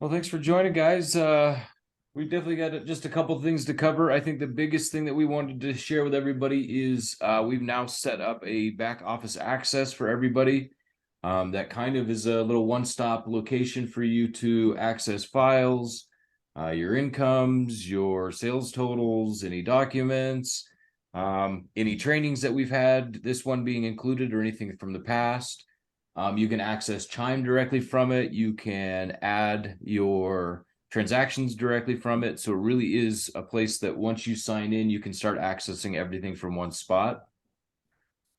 Well, thanks for joining, guys. We've definitely got just a couple things to cover. I think the biggest thing that we wanted to share with everybody is we've now set up a back office access for everybody. That kind of is a little one-stop location for you to access files, your incomes, your sales totals, any documents, any trainings that we've had, this one being included or anything from the past. You can access Chime directly from it. You can add your transactions directly from it. So it really is a place that once you sign in, you can start accessing everything from one spot.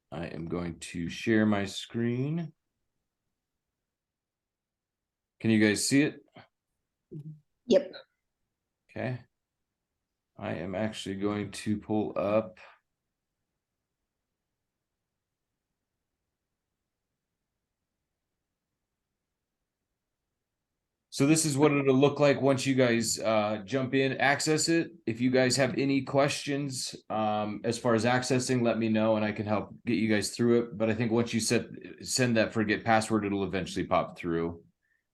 I am going to share my screen. Can you guys see it? Yep. Okay. I am actually going to pull up. So this is what it'll look like once you guys jump in, access it. If you guys have any questions as far as accessing, let me know and I can help get you guys through it. But I think once you send that forget password, it'll eventually pop through.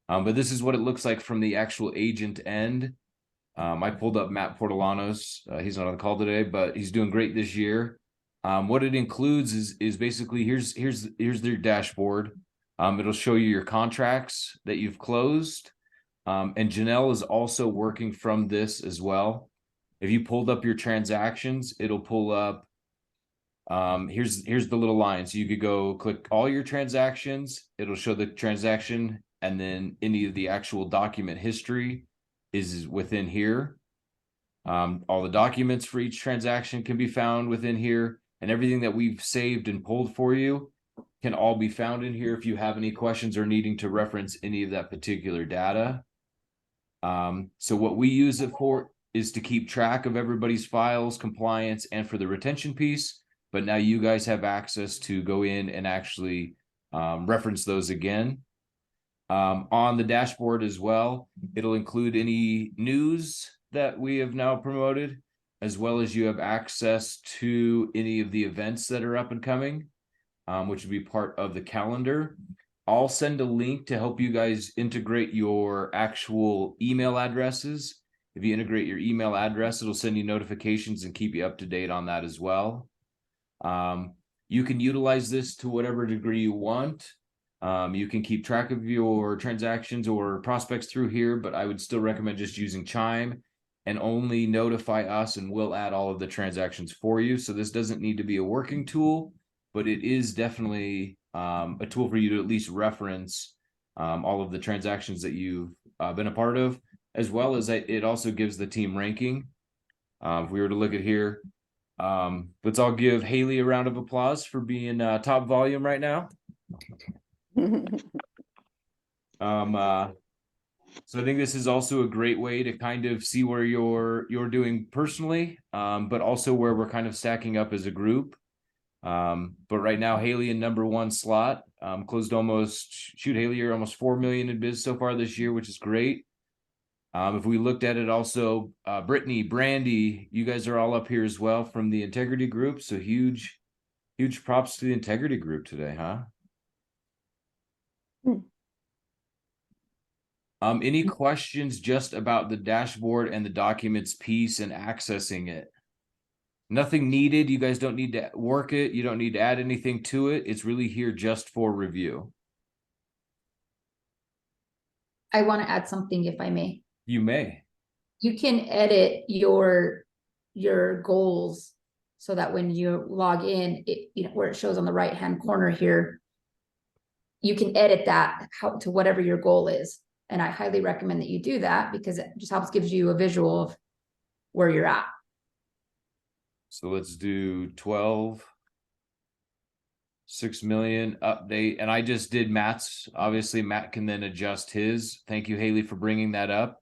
But this is what it looks like from the actual agent end. I pulled up Matt Portolanos. He's not on the call today, but he's doing great this year. What it includes is basically here's their dashboard. It'll show you your contracts that you've closed. And Janelle is also working from this as well. If you pulled up your transactions, it'll pull up. Here's the little line. So you could go click all your transactions. It'll show the transaction, and then any of the actual document history is within here. All the documents for each transaction can be found within here, and everything that we've saved and pulled for you can all be found in here if you have any questions or needing to reference any of that particular data. So what we use it for is to keep track of everybody's files, compliance, and for the retention piece. But now you guys have access to go in and actually reference those again. On the dashboard as well, it'll include any news that we have now promoted, as well as you have access to any of the events that are up and coming, which would be part of the calendar. I'll send a link to help you guys integrate your actual email addresses. If you integrate your email address, it'll send you notifications and keep you up to date on that as well. You can utilize this to whatever degree you want. You can keep track of your transactions or prospects through here, but I would still recommend just using Chime and only notify us, and we'll add all of the transactions for you. So this doesn't need to be a working tool, but it is definitely a tool for you to at least reference all of the transactions that you've been a part of, as well as it also gives the team ranking. If we were to look at here, let's all give Haley a round of applause for being top volume right now. So I think this is also a great way to kind of see where you're doing personally, but also where we're kind of stacking up as a group. But right now, Haley in number 1 slot, closed Haley, you're almost 4 million in biz so far this year, which is great. If we looked at it also, Brittany, Brandy, you guys are all up here as well from the integrity group. So huge props to the integrity group today, huh? Any questions just about the dashboard and the documents piece and accessing it? Nothing needed. You guys don't need to work it. You don't need to add anything to it. It's really here just for review. I want to add something if I may. You may. You can edit your goals so that when you log in, where it shows on the right hand corner here, you can edit that to whatever your goal is. And I highly recommend that you do that because it just gives you a visual of where you're at. So let's do 12, 6 million update. And I just did Matt's. Obviously, Matt can then adjust his. Thank you, Haley, for bringing that up.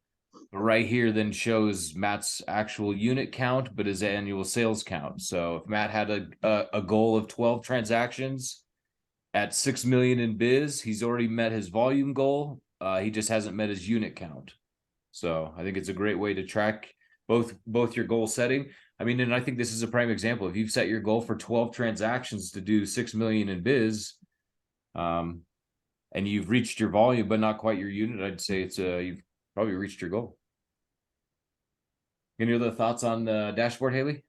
But right here then shows Matt's actual unit count, but his annual sales count. So if Matt had a goal of 12 transactions at 6 million in biz, he's already met his volume goal. He just hasn't met his unit count. So I think it's a great way to track both your goal setting. I mean, and I think this is a prime example. If you've set your goal for 12 transactions to do 6 million in biz, and you've reached your volume, but not quite your unit, I'd say you've probably reached your goal. Any other thoughts on the dashboard, Haley?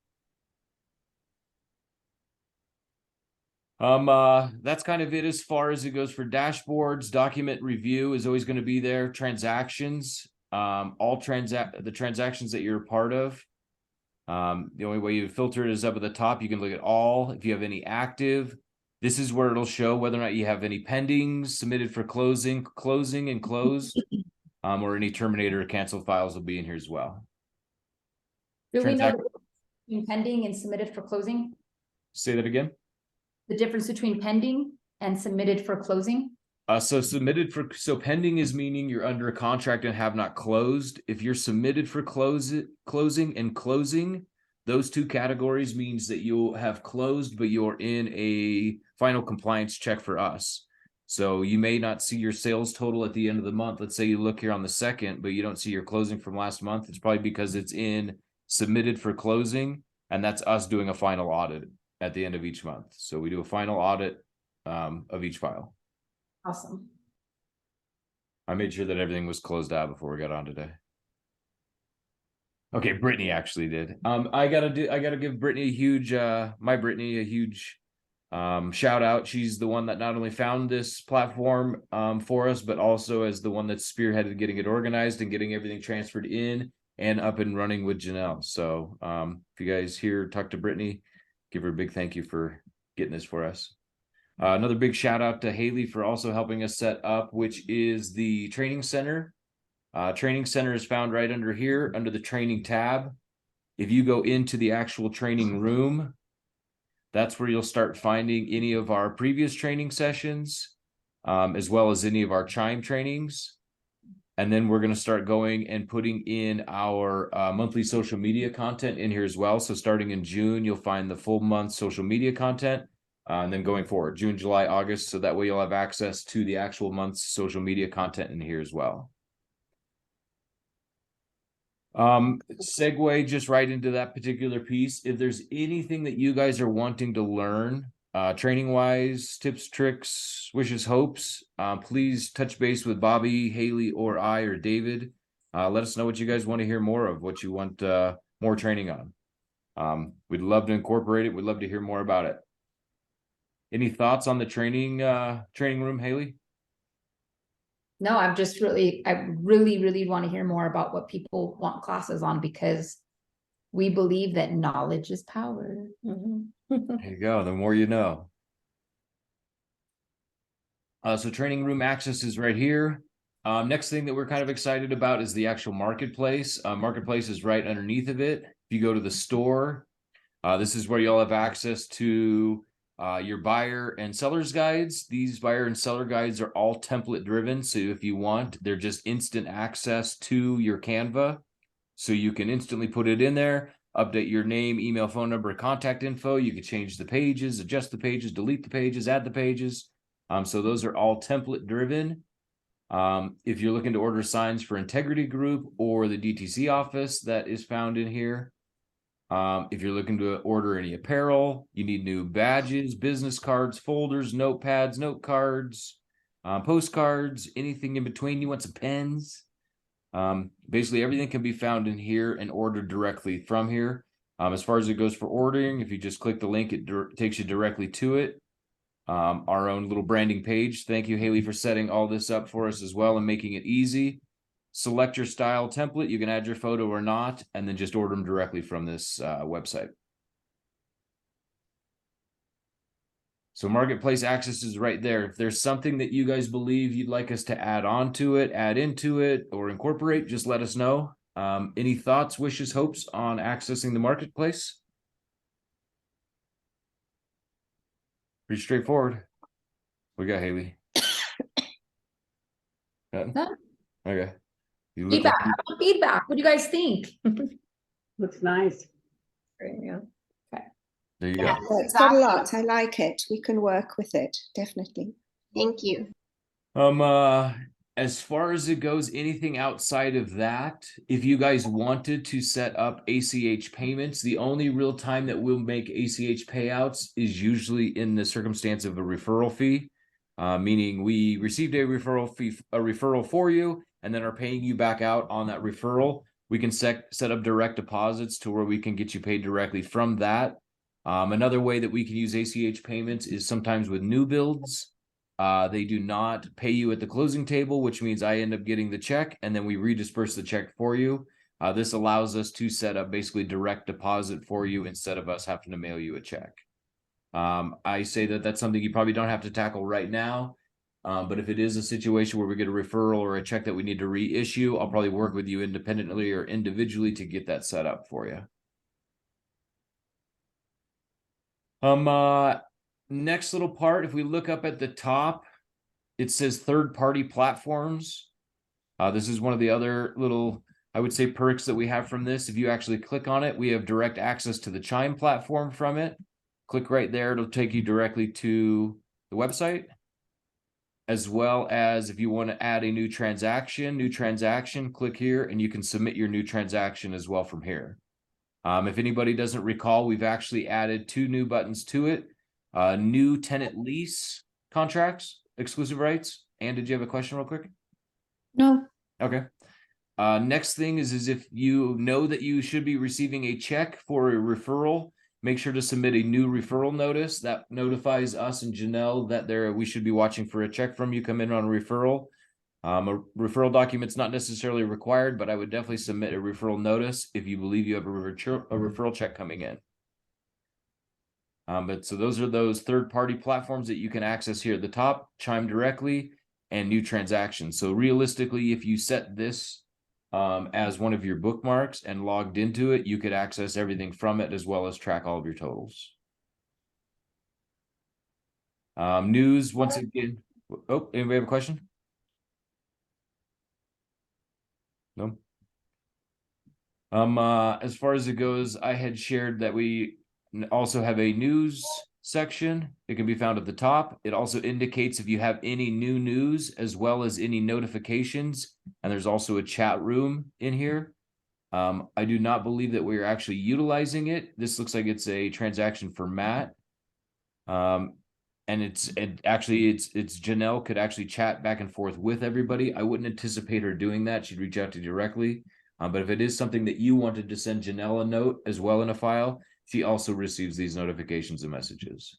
That's kind of it as far as it goes for dashboards. Document review is always going to be there. Transactions, the transactions that you're a part of. The only way you filter it is up at the top. You can look at all. If you have any active, this is where it'll show whether or not you have any pendings submitted for closing and closed, or any terminator or canceled files will be in here as well. Do we know the difference between pending and submitted for closing? Say that again. The difference between pending and submitted for closing? So pending is meaning you're under a contract and have not closed. If you're submitted for closing and closing, those two categories means that you'll have closed, but you're in a final compliance check for us. So you may not see your sales total at the end of the month. Let's say you look here on the 2nd, but you don't see your closing from last month. It's probably because it's in submitted for closing, and that's us doing a final audit at the end of each month. So we do a final audit of each file. Awesome. I made sure that everything was closed out before we got on today. Okay, Brittany actually did. I gotta give Brittany a huge shout out. She's the one that not only found this platform for us, but also as the one that spearheaded getting it organized and getting everything transferred in and up and running with Janelle. So if you guys here talk to Brittany, give her a big thank you for getting this for us. Another big shout out to Haley for also helping us set up, which is the training center. Training center is found right under here, under the training tab. If you go into the actual training room, that's where you'll start finding any of our previous training sessions, as well as any of our Chime trainings. And then we're going to start going and putting in our monthly social media content in here as well. So starting in June, you'll find the full month social media content. And then going forward, June, July, August. So that way you'll have access to the actual month's social media content in here as well. Segue just right into that particular piece. If there's anything that you guys are wanting to learn, training wise, tips, tricks, wishes, hopes, please touch base with Bobby, Haley, or I, or David. Let us know what you guys want to hear more of, what you want more training on. We'd love to incorporate it. We'd love to hear more about it. Any thoughts on the training room, Haley? No, I really want to hear more about what people want classes on, because we believe that knowledge is power. There you go. The more you know. So training room access is right here. Next thing that we're kind of excited about is the actual marketplace. Marketplace is right underneath of it. If you go to the store, this is where you'll have access to your buyer and seller's guides. These buyer and seller guides are all template driven. So if you want, they're just instant access to your Canva. So you can instantly put it in there, update your name, email, phone number, contact info. You can change the pages, adjust the pages, delete the pages, add the pages. So those are all template driven. If you're looking to order signs for Integrity Group or the DTC office, that is found in here. If you're looking to order any apparel, you need new badges, business cards, folders, notepads, note cards, postcards, anything in between. You want some pens. Basically everything can be found in here and ordered directly from here. As far as it goes for ordering, if you just click the link, it takes you directly to it. Our own little branding page. Thank you, Haley, for setting all this up for us as well and making it easy. Select your style template. You can add your photo or not, and then just order them directly from this website. So marketplace access is right there. If there's something that you guys believe you'd like us to add on to it, add into it, or incorporate, just let us know. Any thoughts, wishes, hopes on accessing the marketplace? Pretty straightforward. We got Haley. Okay. Feedback. Feedback. What do you guys think? Looks nice. Yeah. Okay. There you Yeah. go. It's got a lot. I like it. We can work with it, definitely. Thank you. As far as it goes, anything outside of that, if you guys wanted to set up ACH payments, the only real time that we'll make ACH payouts is usually in the circumstance of a referral fee. meaning we received a referral for you, and then are paying you back out on that referral. We can set up direct deposits to where we can get you paid directly from that. Another way that we can use ACH payments is sometimes with new builds. They do not pay you at the closing table, which means I end up getting the check and then we redisperse the check for you. This allows us to set up basically direct deposit for you instead of us having to mail you a check. I say that that's something you probably don't have to tackle right now. But if it is a situation where we get a referral or a check that we need to reissue, I'll probably work with you independently or individually to get that set up for you. Next little part, if we look up at the top, it says third-party platforms. This is one of the other little, I would say, perks that we have from this. If you actually click on it, we have direct access to the Chime platform from it. Click right there, it'll take you directly to the website. As well as if you want to add a new transaction, click here and you can submit your new transaction as well from here. If anybody doesn't recall, we've actually added 2 new buttons to it. New tenant lease contracts, exclusive rights. And did you have a question real quick? No. Okay. Next thing is if you know that you should be receiving a check for a referral, make sure to submit a new referral notice that notifies us and Janelle that we should be watching for a check from you come in on a referral. A referral document's not necessarily required, but I would definitely submit a referral notice if you believe you have a referral check coming in. But so those are those third-party platforms that you can access here at the top, Chime directly, and new transactions. So realistically, if you set this as one of your bookmarks and logged into it, you could access everything from it as well as track all of your totals. News, once again. Oh, anybody have a question? No. As far as it goes, I had shared that we also have a news section. It can be found at the top. It also indicates if you have any new news as well as any notifications. And there's also a chat room in here. I do not believe that we're actually utilizing it. This looks like it's a transaction for Matt. And it's Janelle could actually chat back and forth with everybody. I wouldn't anticipate her doing that. She'd reach out to you directly. But if it is something that you wanted to send Janelle a note as well in a file, she also receives these notifications and messages.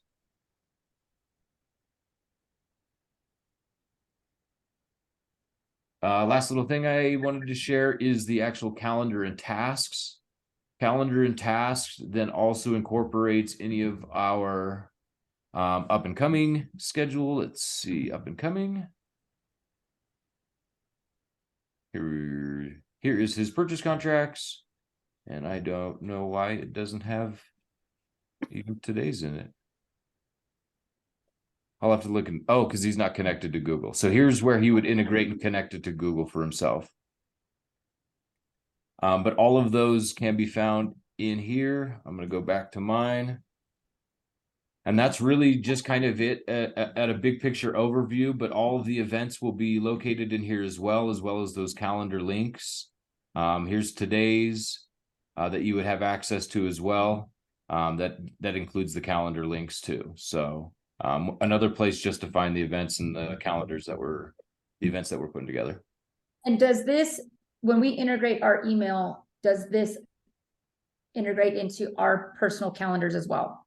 Last little thing I wanted to share is the actual calendar and tasks. Calendar and tasks then also incorporates any of our up and coming schedule. Let's see, up and coming. Here is his purchase contracts. And I don't know why it doesn't have even today's in it. I'll have to look in, oh, because he's not connected to Google. So here's where he would integrate and connect it to Google for himself. But all of those can be found in here. I'm going to go back to mine. And that's really just kind of it at a big picture overview, but all of the events will be located in here as well as those calendar links. Here's today's that you would have access to as well. That includes the calendar links too. So another place just to find the events and the calendars the events that we're putting together. And does this, when we integrate our email, does this integrate into our personal calendars as well?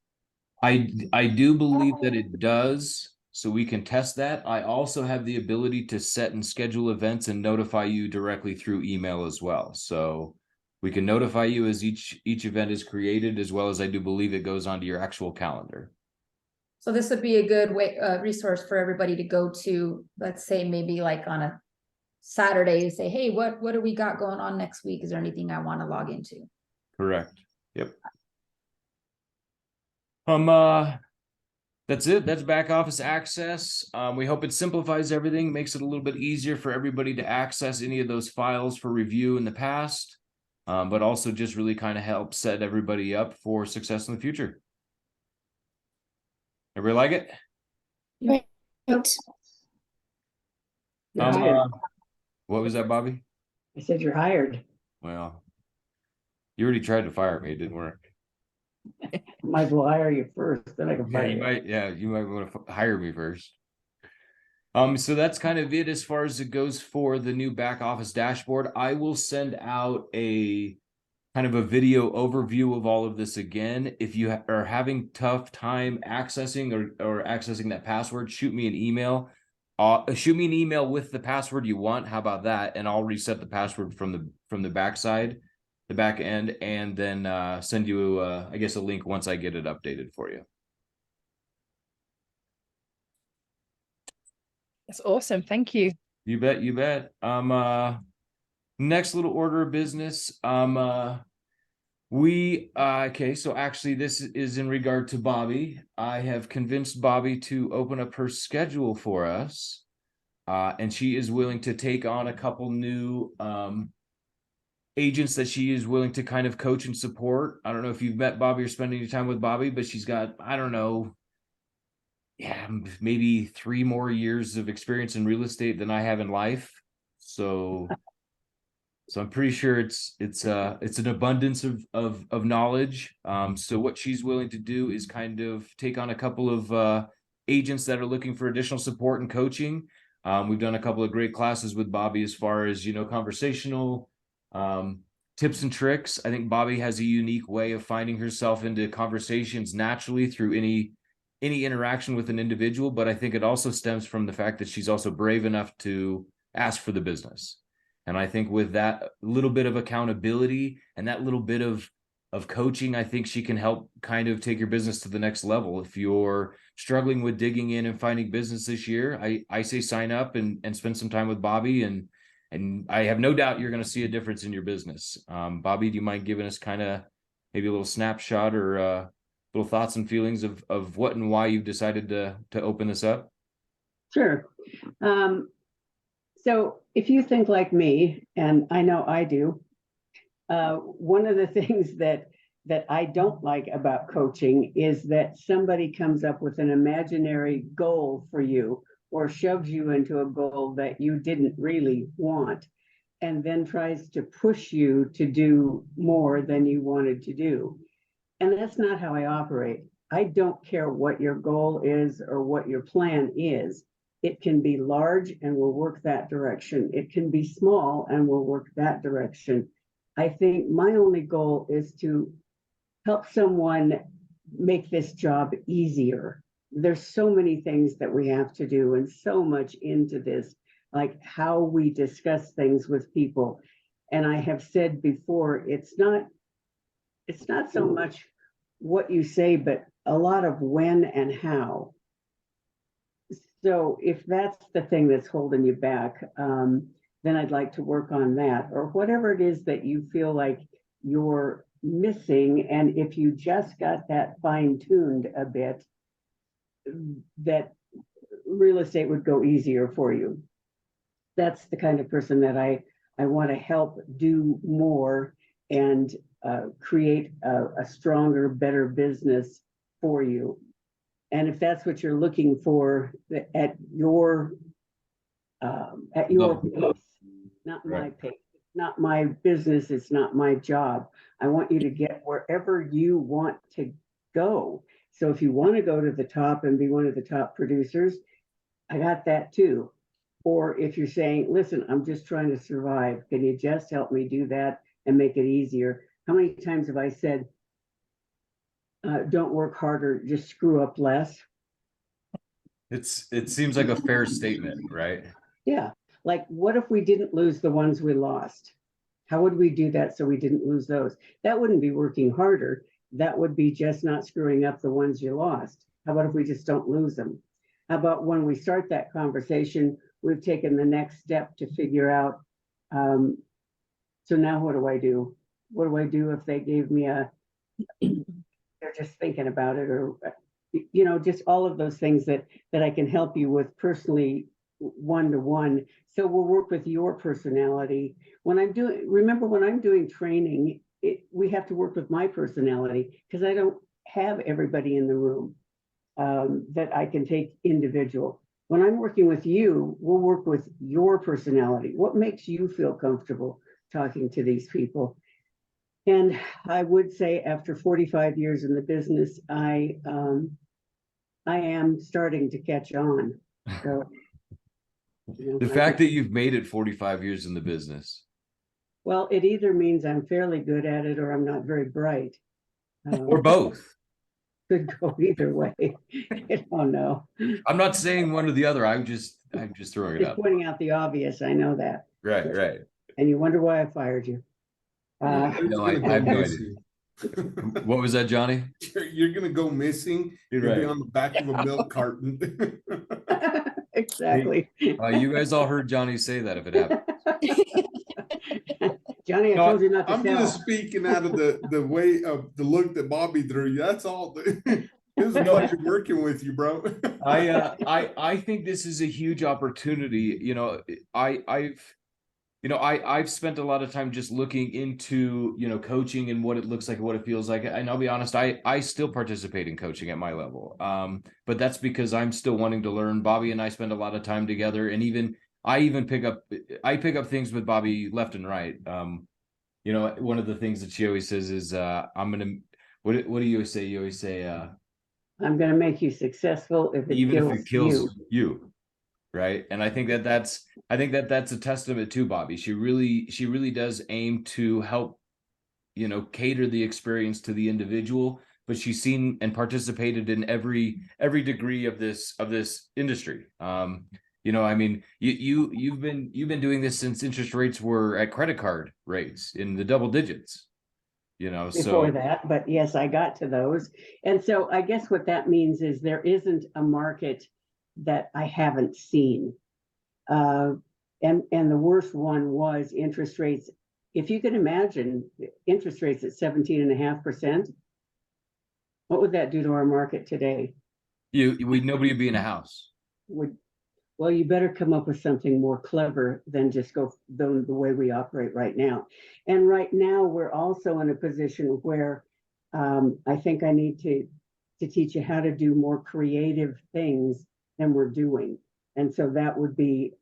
I do believe that it does, so we can test that. I also have the ability to set and schedule events and notify you directly through email as well. So we can notify you as each event is created, as well as I do believe it goes onto your actual calendar. So this would be a good way, resource for everybody to go to, let's say maybe like on a Saturday, say, hey, what do we got going on next week? Is there anything I want to log into? Correct. Yep. That's it. That's back office access. We hope it simplifies everything, makes it a little bit easier for everybody to access any of those files for review in the past, but also just really kind of help set everybody up for success in the future. Everybody like it? Right. You're hired. What was that, Bobby? I said you're hired. Well, you already tried to fire me. It didn't work. Might as well hire you first, then I can Yeah, fire you you. might. Yeah, you might want to hire me first. So that's kind of it as far as it goes for the new back office dashboard. I will send out a kind of a video overview of all of this again. If you are having tough time accessing or accessing that password, shoot me an email. Shoot me an email with the password you want. How about that? And I'll reset the password from the backside, the back end, and then send you I guess a link once I get it updated for you. That's awesome. Thank you. You bet, you bet. Next little order of business. Okay, so actually this is in regard to Bobby. I have convinced Bobby to open up her schedule for us. And she is willing to take on a couple new agents that she is willing to kind of coach and support. I don't know if you've met Bobby or spent any time with Bobby, but she's got, I don't know, yeah, maybe 3 more years of experience in real estate than I have in life. So I'm pretty sure it's an abundance of knowledge. So what she's willing to do is kind of take on a couple of agents that are looking for additional support and coaching. We've done a couple of great classes with Bobby as far as, conversational tips and tricks. I think Bobby has a unique way of finding herself into conversations naturally through any interaction with an individual, but I think it also stems from the fact that she's also brave enough to ask for the business. And I think with that little bit of accountability and that little bit of coaching, I think she can help kind of take your business to the next level. If you're struggling with digging in and finding business this year, I say sign up and spend some time with Bobby, and I have no doubt you're going to see a difference in your business. Bobby, do you mind giving us kind of maybe a little snapshot or little thoughts and feelings of what and why you've decided to open this up? Sure. So if you think like me, and I know I do, one of the things that I don't like about coaching is that somebody comes up with an imaginary goal for you or shoves you into a goal that you didn't really want, and then tries to push you to do more than you wanted to do. And that's not how I operate. I don't care what your goal is or what your plan is. It can be large and we'll work that direction. It can be small and we'll work that direction. I think my only goal is to help someone make this job easier. There's so many things that we have to do and so much into this, like how we discuss things with people. And I have said before, it's not so much what you say, but a lot of when and how. So if that's the thing that's holding you back, then I'd like to work on that, or whatever it is that you feel like you're missing. And if you just got that fine-tuned a bit, that real estate would go easier for you. That's the kind of person that I want to help do more and create a stronger, better business for you. And if that's what you're looking for at your pace, not my pace, not my business, it's not my job. I want you to get wherever you want to go. So if you want to go to the top and be one of the top producers, I got that too. Or if you're saying, listen, I'm just trying to survive, can you just help me do that and make it easier? How many times have I said, don't work harder, just screw up less? It seems like a fair statement, right? Yeah. Like, what if we didn't lose the ones we lost? How would we do that so we didn't lose those? That wouldn't be working harder. That would be just not screwing up the ones you lost. How about if we just don't lose them? How about when we start that conversation, we've taken the next step to figure out, so now what do I do? What do I do if they gave me they're just thinking about it, or, just all of those things that I can help you with personally, one-to-one. So we'll work with your personality. When I'm doing training, we have to work with my personality because I don't have everybody in the room that I can take individual. When I'm working with you, we'll work with your personality. What makes you feel comfortable talking to these people? And I would say after 45 years in the business, I am starting to catch on. So The fact that you've made it 45 years in the business. Well, it either means I'm fairly good at it or I'm not very bright. Or both. Could go either way. I don't know. I'm not saying one or the other. I'm just throwing it Just out. pointing out the obvious. I know that. Right. And you wonder why I fired you. No, I have no idea. What was that, Johnny? You're gonna go missing. You're You'll be right. on the back of a milk carton. Exactly. You guys all heard Johnny say that if it happened. Johnny, I No, told you not to I'm tell. just speaking out of the way of the look that Bobby threw you. That's all. It was a pleasure working with you, bro. I think this is a huge opportunity. I've spent a lot of time just looking into, coaching and what it looks like and what it feels like. And I'll be honest, I still participate in coaching at my level. But that's because I'm still wanting to learn. Bobby and I spend a lot of time together, and I pick up things with Bobby left and right. One of the things that she always says is, what do you always say? You always say, I'm going to make you successful if it kills you. Right. And I think that's a testament to Bobby. She really does aim to help, cater the experience to the individual, but she's seen and participated in every degree of this industry. You've been doing this since interest rates were at credit card rates in the double digits. Before that, but yes, I got to those. And so I guess what that means is there isn't a market that I haven't seen. And the worst one was interest rates. If you can imagine interest rates at 17.5%, what would that do to our market today? Nobody would be in a house. Well, you better come up with something more clever than just go the way we operate right now. And right now, we're also in a position where I think I need to teach you how to do more creative things than we're doing. And so that would be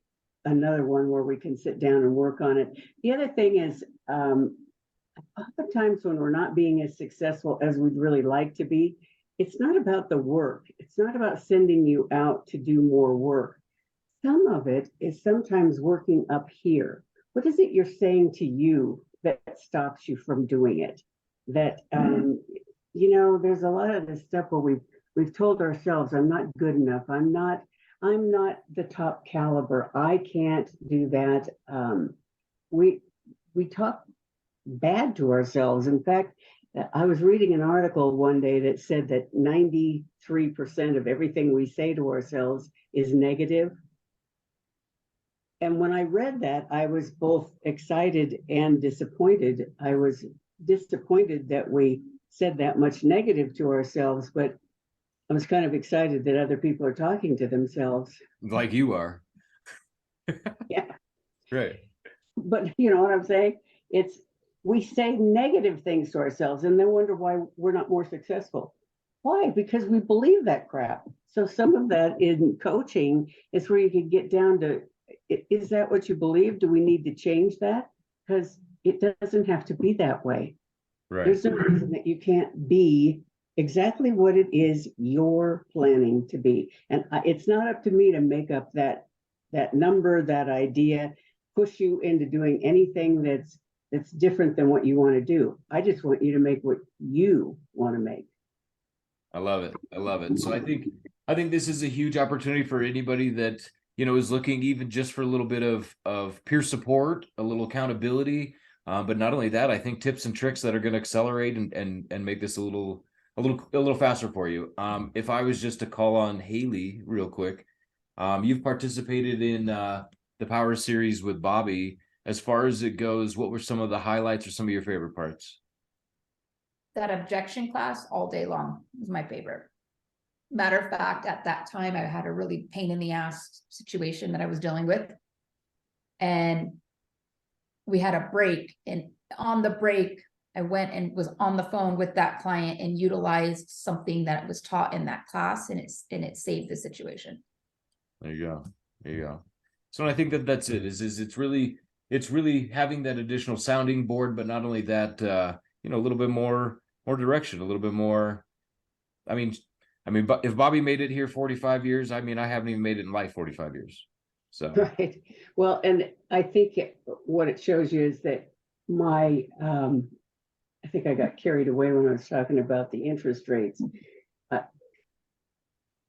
another one where we can sit down and work on it. The other thing is, oftentimes when we're not being as successful as we'd really like to be, it's not about the work. It's not about sending you out to do more work. Some of it is sometimes working up here. What is it you're saying to you that stops you from doing it? That, there's a lot of this stuff where we've told ourselves, I'm not good enough. I'm not the top caliber. I can't do that. We talk bad to ourselves. In fact, I was reading an article one day that said that 93% of everything we say to ourselves is negative. And when I read that, I was both excited and disappointed. I was disappointed that we said that much negative to ourselves, but I was kind of excited that other people are talking to themselves. Like you are. Yeah. Right. But you know what I'm saying? We say negative things to ourselves and then wonder why we're not more successful. Why? Because we believe that crap. So some of that in coaching is where you can get down to, is that what you believe? Do we need to change that? Because it doesn't have to be that way. Right. There's no reason that you can't be exactly what it is you're planning to be. And it's not up to me to make up that number, that idea, push you into doing anything that's different than what you want to do. I just want you to make what you want to make. I love it. So I think this is a huge opportunity for anybody that, is looking even just for a little bit of peer support, a little accountability. But not only that, I think tips and tricks that are going to accelerate and make this a little faster for you. If I was just to call on Haley real quick, you've participated in the Power Series with Bobby. As far as it goes, what were some of the highlights or some of your favorite parts? That objection class all day long was my favorite. Matter of fact, at that time, I had a really pain in the ass situation that I was dealing with. And we had a break, and on the break, I went and was on the phone with that client and utilized something that was taught in that class, and it saved the situation. There you go. So I think that's it. It's really having that additional sounding board, but not only that, a little bit more direction, a little bit more. I mean, but if Bobby made it here 45 years, I haven't even made it in life 45 years. So Right. Well, and I think what it shows you is that my, I think I got carried away when I was talking about the interest rates.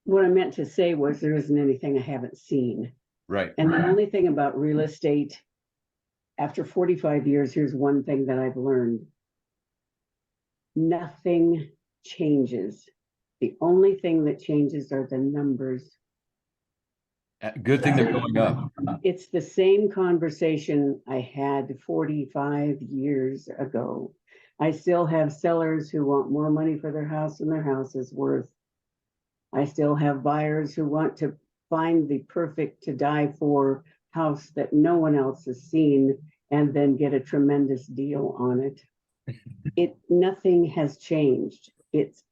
What I meant to say was there isn't anything I haven't seen. right. And the only thing about real estate, after 45 years, here's one thing that I've learned. Nothing changes. The only thing that changes are the numbers. Good thing they're going up. It's the same conversation I had 45 years ago. I still have sellers who want more money for their house than their house is worth. I still have buyers who want to find the perfect to die for house that no one else has seen and then get a tremendous deal on it. Nothing has changed. It's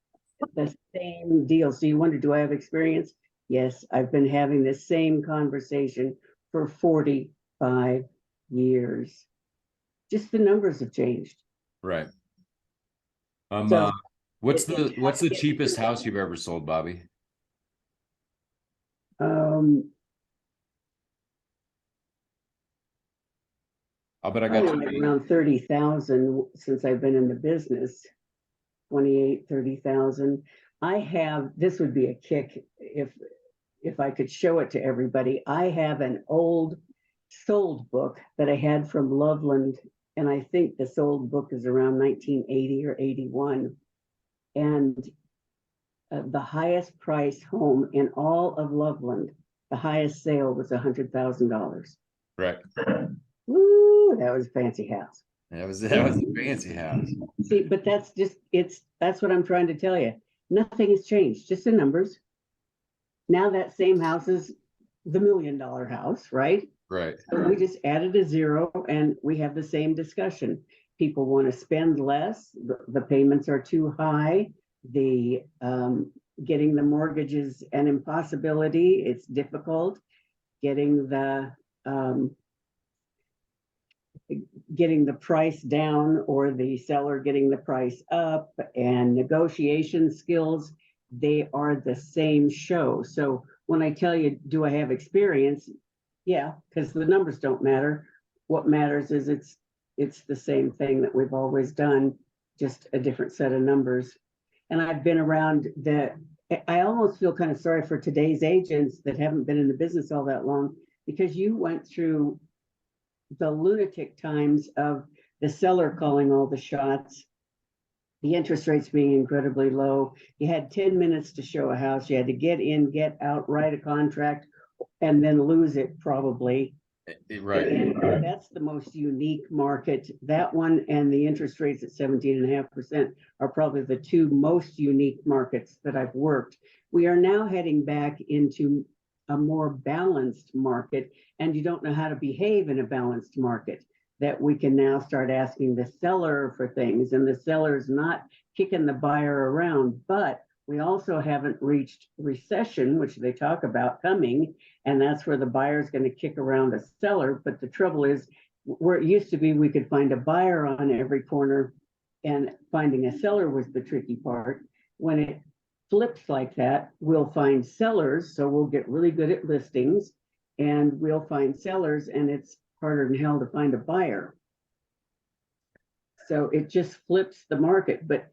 the same deal. So you wonder, do I have experience? Yes, I've been having the same conversation for 45 years. Just the numbers have changed. Right. So what's it's the cheapest house you've ever sold, Bobby? I'll bet I got probably like around 30,000 since I've been in the business. 28, 30,000. I have, this would be a kick if I could show it to everybody. I have an old sold book that I had from Loveland, and I think the sold book is around 1980 or 81. And the highest price home in all of Loveland, the highest sale was $100,000. right. Woo, that was a fancy house. That was a fancy house. See, but that's just, that's what I'm trying to tell you. Nothing has changed, just the numbers. Now that same house is the $1 million house, right? Right. So we just added a zero and we have the same discussion. People want to spend less, the payments are too high, the getting the mortgage is an impossibility, it's difficult. Getting the price down or the seller getting the price up, and negotiation skills, they are the same show. So when I tell you, do I have experience? Yeah, because the numbers don't matter. What matters is it's the same thing that we've always done, just a different set of numbers. And I've been around that. I almost feel kind of sorry for today's agents that haven't been in the business all that long, because you went through the lunatic times of the seller calling all the shots, the interest rates being incredibly low. You had 10 minutes to show a house. You had to get in, get out, write a contract, and then lose it probably. Right. And that's the most unique market. That one and the interest rates at 17.5% are probably the two most unique markets that I've worked. We are now heading back into a more balanced market, and you don't know how to behave in a balanced market, that we can now start asking the seller for things, and the seller's not kicking the buyer around. But we also haven't reached recession, which they talk about coming, and that's where the buyer's going to kick around a seller. But the trouble is, where it used to be we could find a buyer on every corner, and finding a seller was the tricky part. When it flips like that, we'll find sellers, so we'll get really good at listings, and we'll find sellers, and it's harder than hell to find a buyer. So it just flips the market. But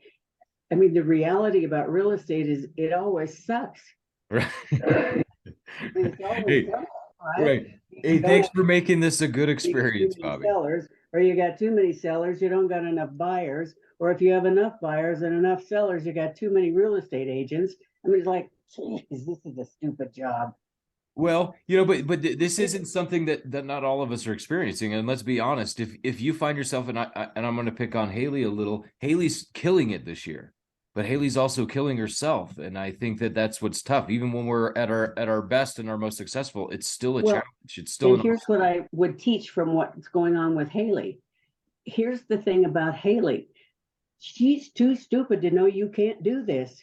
I mean, the reality about real estate is it always sucks. Right. It's always Hey, sucks, right? right. Hey, thanks for making this a good experience, Bobby. Sellers, or you got too many sellers, you don't got enough buyers, or if you have enough buyers and enough sellers, you got too many real estate agents. I mean, it's like, geez, this is a stupid job. Well, but this isn't something that not all of us are experiencing. And let's be honest, if you find yourself, and I'm going to pick on Haley a little, Haley's killing it this year, but Haley's also killing herself. And I think that's what's tough. Even when we're at our best and our most successful, it's still a challenge. It's still. And here's what I would teach from what's going on with Haley. Here's the thing about Haley. She's too stupid to know you can't do this.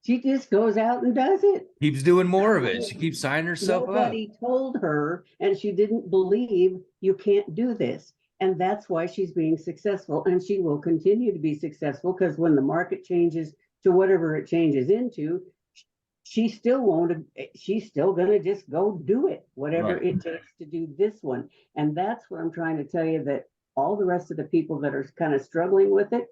She just goes out and does it. Keeps doing more of it. She keeps signing herself Nobody told her, and she didn't believe you can't do this. And that's why she's being successful. And she will continue to be successful, because when the market changes to whatever it changes into, she still won't, she's still gonna just go do it, whatever Right. it takes to do this one. And that's what I'm trying to tell you, that all the rest of the people that are kind of struggling with it,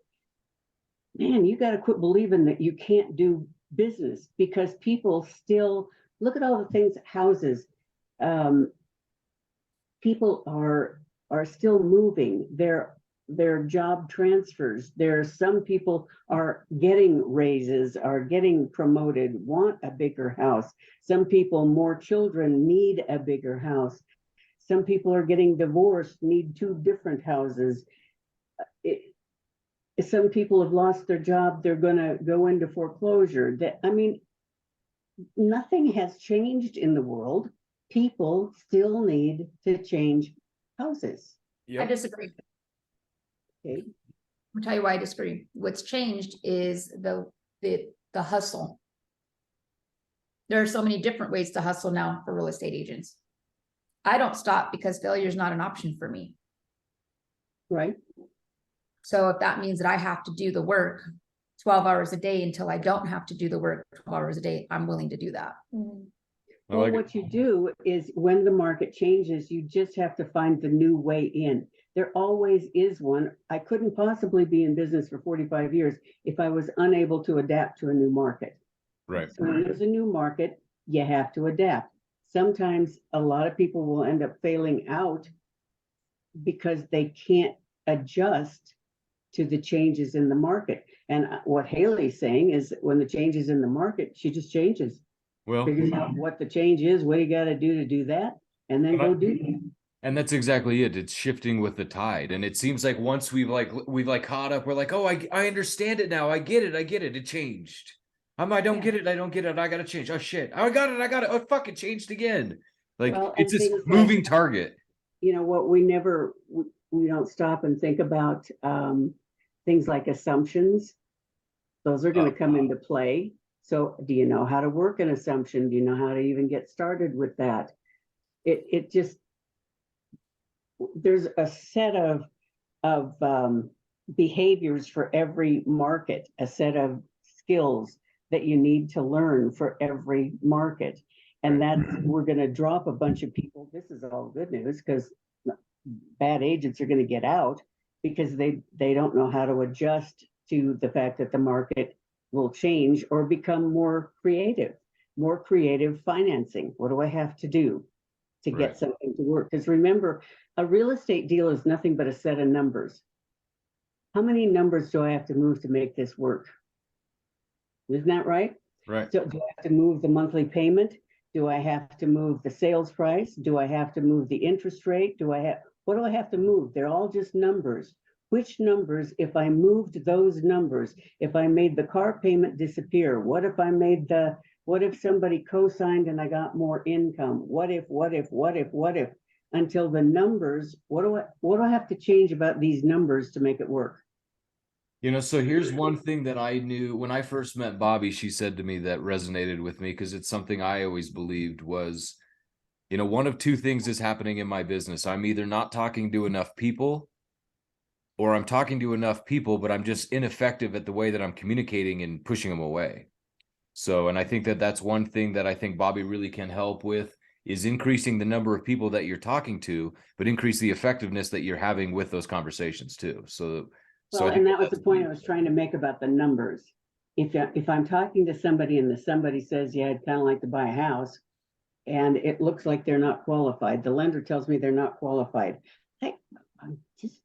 man, you gotta quit believing that you can't do business, because people still, look at all the things, houses. People are still moving, their job transfers. Some people are getting raises, are getting promoted, want a bigger house. Some people, more children, need a bigger house. Some people are getting divorced, need two different houses. Some people have lost their job, they're gonna go into foreclosure. I mean, nothing has changed in the world. People still need to change houses. I disagree. Okay. I'll tell you why I disagree. What's changed is the hustle. There are so many different ways to hustle now for real estate agents. I don't stop because failure is not an option for me. Right. So if that means that I have to do the work 12 hours a day until I don't have to do the work 12 hours a day, I'm willing to do that. I Well, like what you do is, when the market changes, you just have to find the new way in. There always is one. I couldn't possibly be in business for 45 years if I was unable to adapt to a new market. right. So when there's a new market, you have to adapt. Sometimes a lot of people will end up failing out because they can't adjust to the changes in the market. And what Haley's saying is that when the changes in the market, she just changes. Well, Figures out what the change is, what you gotta do to do that, and then go do it. and that's exactly it. It's shifting with the tide. And it seems like once we've caught up, we're like, oh, I understand it now. I get it. It changed. I don't get it. I gotta change. Oh shit. I got it. Oh fuck, it changed again. Like, Well, it's and this things moving like, target. you know, what we don't stop and think about, things like assumptions. Those are gonna come into play. So do you know how to work an assumption? Do you know how to even get started with that? It just, there's a set of behaviors for every market, a set of skills that you need to learn for every market. And that's, we're gonna drop a bunch of people. This is all good news, because bad agents are gonna get out because they don't know how to adjust to the fact that the market will change or become more creative financing. What do I have to do to get Right. something to work? Because remember, a real estate deal is nothing but a set of numbers. How many numbers do I have to move to make this work? Isn't that right? Right. So do I have to move the monthly payment? Do I have to move the sales price? Do I have to move the interest rate? What do I have to move? They're all just numbers. Which numbers, if I moved those numbers, if I made the car payment disappear, what if somebody co-signed and I got more income? What if, until the numbers, what do I have to change about these numbers to make it work? So here's one thing that I knew when I first met Bobby. She said to me that resonated with me, because it's something I always believed was, one of two things is happening in my business. I'm either not talking to enough people, or I'm talking to enough people, but I'm just ineffective at the way that I'm communicating and pushing them away. So, and I think that that's one thing that I think Bobby really can help with, is increasing the number of people that you're talking to, but increase the effectiveness that you're having with those conversations too. So Well, I think and that was the point I was trying to make about the numbers. If I'm talking to somebody and somebody says, yeah, I'd kind of like to buy a house, and it looks like they're not qualified, the lender tells me they're not qualified. I just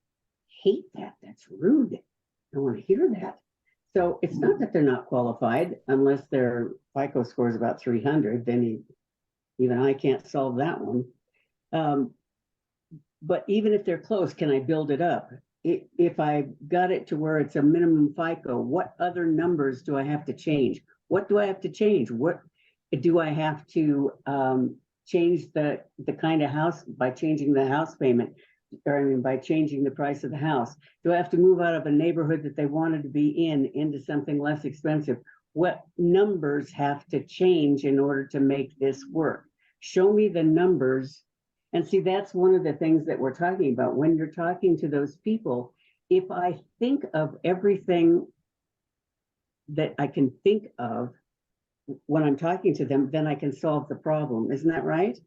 hate that. That's rude. I don't want to hear that. So it's not that they're not qualified, unless their FICO score is about 300, then even I can't solve that one. But even if they're close, can I build it up? If I got it to where it's a minimum FICO, what other numbers do I have to change? What do I have to change? What do I have to change the kind of house by changing the house payment? Or I mean, by changing the price of the house? Do I have to move out of a neighborhood that they wanted to be into something less expensive? What numbers have to change in order to make this work? Show me the numbers. And see, that's one of the things that we're talking about. When you're talking to those people, if I think of everything that I can think of when I'm talking to them, then I can solve the problem. Isn't that right?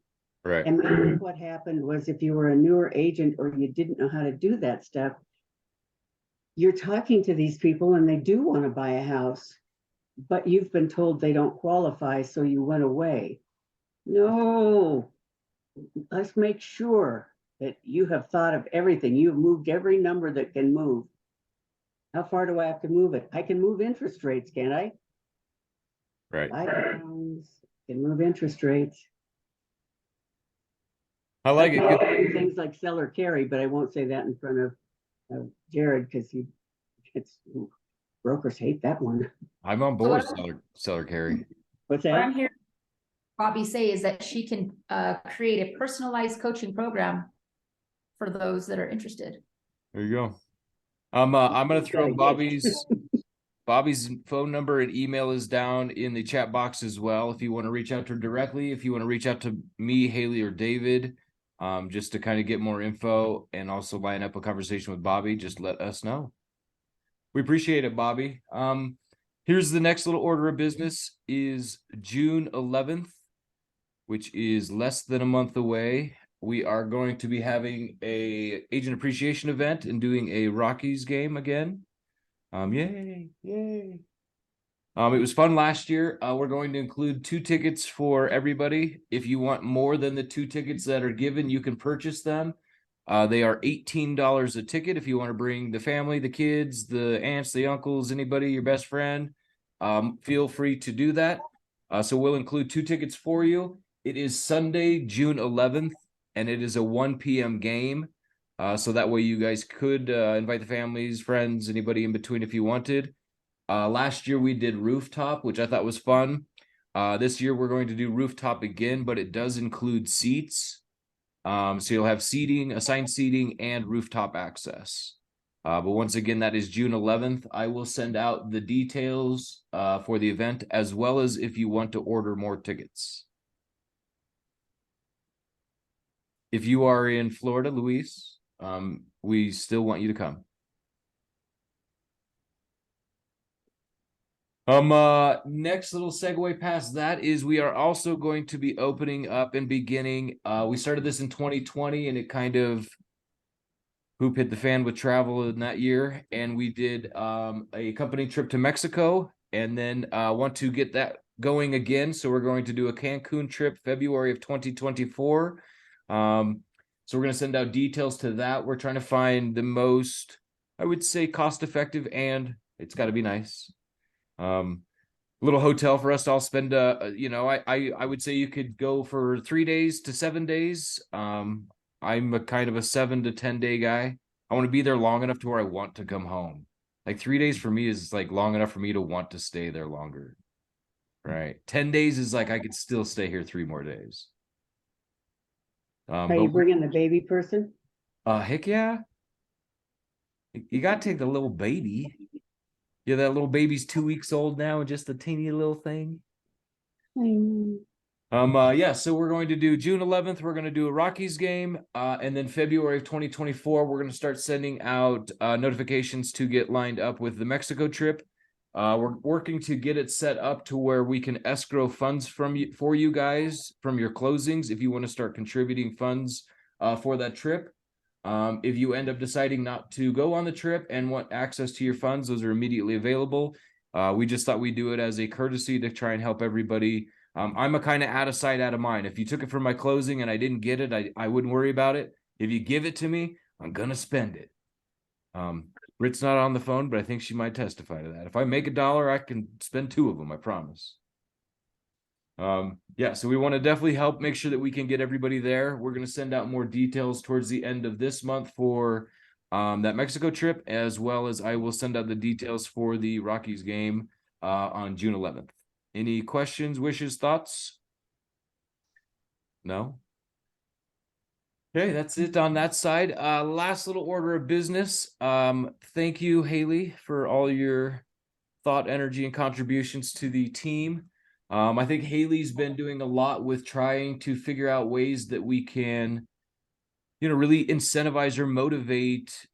Right. And maybe what happened was if you were a newer agent or you didn't know how to do that stuff, you're talking to these people and they do want to buy a house, but you've been told they don't qualify, so you went away. No, let's make sure that you have thought of everything. You've moved every number that can move. How far do I have to move it? I can move interest rates, can't I? Right. I can move interest rates. I like I it. can Good. do things like seller carry, but I won't say that in front of Jared because brokers hate that one. I'm on So board, what seller carry. What's I'm that? hearing Bobby say is that she can create a personalized coaching program for those that are interested. There you go. I'm gonna throw Bobby's phone number and email is down in the chat box as well. If you want to reach out to her directly, if you want to reach out to me, Haley, or David, just to kind of get more info and also line up a conversation with Bobby, just let us know. We appreciate it, Bobby. Here's the next little order of business is June 11th, which is less than a month away. We are going to be having a agent appreciation event and doing a Rockies game again. Yay. It was fun last year. We're going to include 2 tickets for everybody. If you want more than the 2 tickets that are given, you can purchase them. They are $18 a ticket. If you want to bring the family, the kids, the aunts, the uncles, anybody, your best friend, feel free to do that. So we'll include 2 tickets for you. It is Sunday, June 11th, and it is a 1 p.m. game. So that way you guys could invite the families, friends, anybody in between if you wanted. Last year we did rooftop, which I thought was fun. This year we're going to do rooftop again, but it does include seats. So you'll have seating, assigned seating, and rooftop access. But once again, that is June 11th. I will send out the details for the event, as well as if you want to order more tickets. If you are in Florida, Luis, we still want you to come. Next little segue past that is we are also going to be opening up and beginning. We started this in 2020 and it kind of hoop hit the fan with travel in that year. And we did a company trip to Mexico and then want to get that going again. So we're going to do a Cancun trip February of 2024. So we're going to send out details to that. We're trying to find the most, I would say, cost-effective, and it's got to be nice. Little hotel for us to all spend. I would say you could go for 3 days to 7 days. I'm a kind of a 7 to 10 day guy. I want to be there long enough to where I want to come home. Like 3 days for me is like long enough for me to want to stay there longer. Right. 10 days is like I could still stay here 3 more days. Are you bringing the baby person? Heck yeah. You got to take the little baby. Yeah, that little baby's 2 weeks old now and just a teeny little thing. Yeah, so we're going to do June 11th, we're going to do a Rockies game, and then February of 2024, we're going to start sending out notifications to get lined up with the Mexico trip. We're working to get it set up to where we can escrow funds for you guys from your closings if you want to start contributing funds for that trip. If you end up deciding not to go on the trip and want access to your funds, those are immediately available. We just thought we'd do it as a courtesy to try and help everybody. I'm a kind of out of sight, out of mind. If you took it from my closing and I didn't get it, I wouldn't worry about it. If you give it to me, I'm going to spend it. Britt's not on the phone, but I think she might testify to that. If I make $1, I can spend 2 of them, I promise. Yeah, so we want to definitely help make sure that we can get everybody there. We're going to send out more details towards the end of this month for that Mexico trip, as well as I will send out the details for the Rockies game on June 11th. Any questions, wishes, thoughts? No? Okay, that's it on that side. Last little order of business. Thank you, Haley, for all your thought, energy, and contributions to the team. I think Haley's been doing a lot with trying to figure out ways that we can, really incentivize or motivate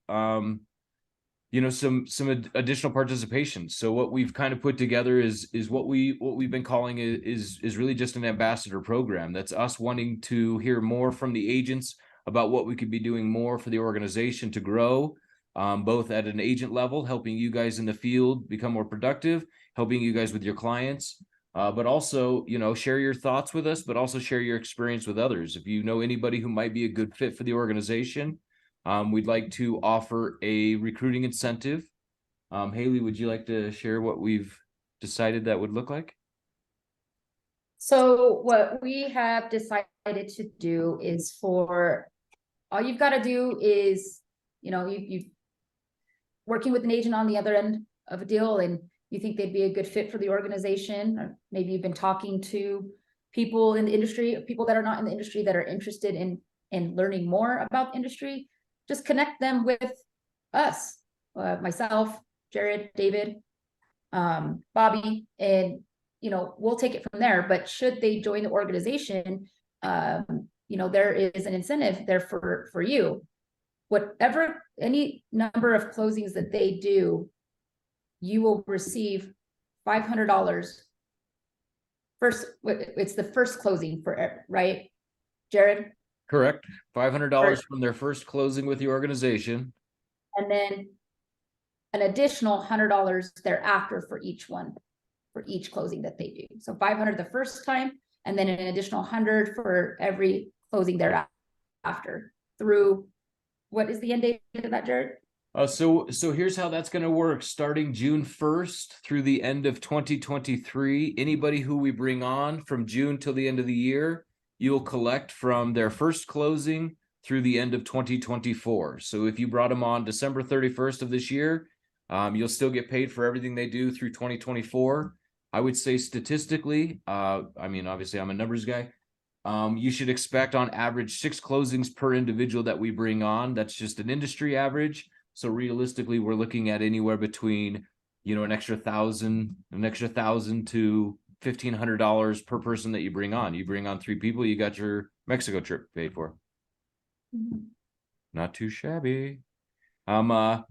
you know, some additional participation. So what we've kind of put together is what we've been calling is really just an ambassador program. That's us wanting to hear more from the agents about what we could be doing more for the organization to grow, both at an agent level, helping you guys in the field become more productive, helping you guys with your clients, but also, you know, share your thoughts with us, but also share your experience with others. If you know anybody who might be a good fit for the organization, we'd like to offer a recruiting incentive. Haley, would you like to share what we've decided that would look like? So what we have decided to do is all you've got to do is, you know, you working with an agent on the other end of a deal and you think they'd be a good fit for the organization, or maybe you've been talking to people in the industry, people that are not in the industry that are interested in learning more about the industry, just connect them with us, myself, Jared, David, Bobby, and you know, we'll take it from there. But should they join the organization, you know, there is an incentive there for you. Whatever, any number of closings that they do, you will receive $500. First, it's the first closing for, right, Jared? Correct. $500 from their first closing with the organization. And then an additional $100 thereafter for each one, for each closing that they do. So 500 the first time, and then an additional 100 for every closing thereafter through, what is the end date of that, Jared? So here's how that's going to work. Starting June 1st through the end of 2023, anybody who we bring on from June till the end of the year, you'll collect from their first closing through the end of 2024. So if you brought them on December 31st of this year, you'll still get paid for everything they do through 2024. I would say statistically, I mean, obviously I'm a numbers guy. You should expect on average 6 closings per individual that we bring on. That's just an industry average. So realistically, we're looking at anywhere between, you know, an extra $1,000 to $1,500 per person that you bring on. You bring on 3 people, you got your Mexico trip paid for. Not too shabby. That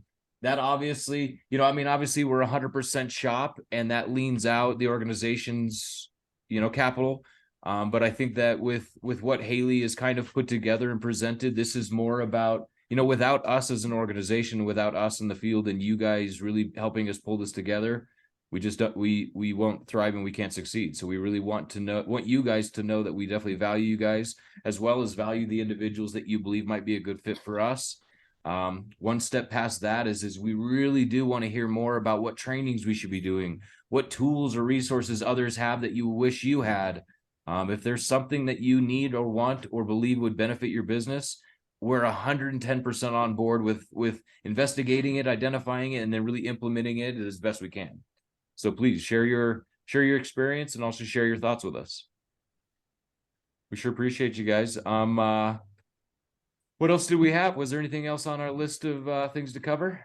obviously, you know, I mean, obviously we're 100% shop, and that leans out the organization's, you know, capital. But I think that with what Haley has kind of put together and presented, this is more about, you know, without us as an organization, without us in the field and you guys really helping us pull this together, we just don't, we won't thrive and we can't succeed. So we really want you guys to know that we definitely value you guys, as well as value the individuals that you believe might be a good fit for us. One step past that is we really do want to hear more about what trainings we should be doing, what tools or resources others have that you wish you had. If there's something that you need or want or believe would benefit your business, we're 110% on board with investigating it, identifying it, and then really implementing it as best we can. So please share your experience and also share your thoughts with us. We sure appreciate you guys. What else did we have? Was there anything else on our list of things to cover?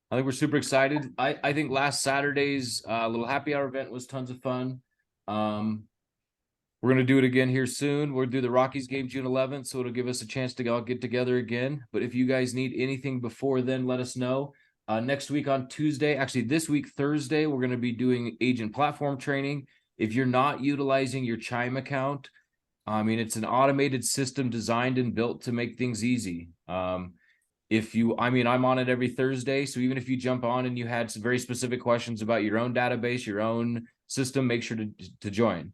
I think we're super excited. I think last Saturday's little happy hour event was tons of fun. We're going to do it again here soon. We'll do the Rockies game June 11th, so it'll give us a chance to all get together again. But if you guys need anything before then, let us know. Next week on Tuesday, actually this week, Thursday, we're going to be doing agent platform training. If you're not utilizing your Chime account, I mean, it's an automated system designed and built to make things easy. I'm on it every Thursday. So even if you jump on and you had some very specific questions about your own database, your own system, make sure to join.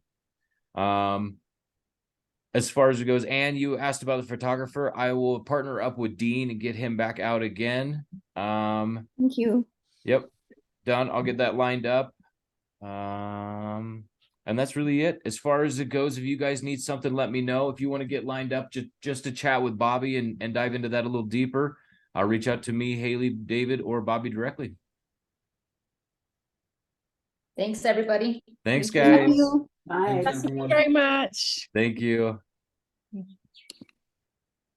As far as it goes, and you asked about the photographer, I will partner up with Dean and get him back out again. Thank you. Yep. Done. I'll get that lined up. And that's really it. As far as it goes, if you guys need something, let me know. If you want to get lined up just to chat with Bobby and dive into that a little deeper, reach out to me, Haley, David, or Bobby directly. Thanks, everybody. Thanks, Thank guys. you. Bye. Thanks, everyone. Very much. Thank you.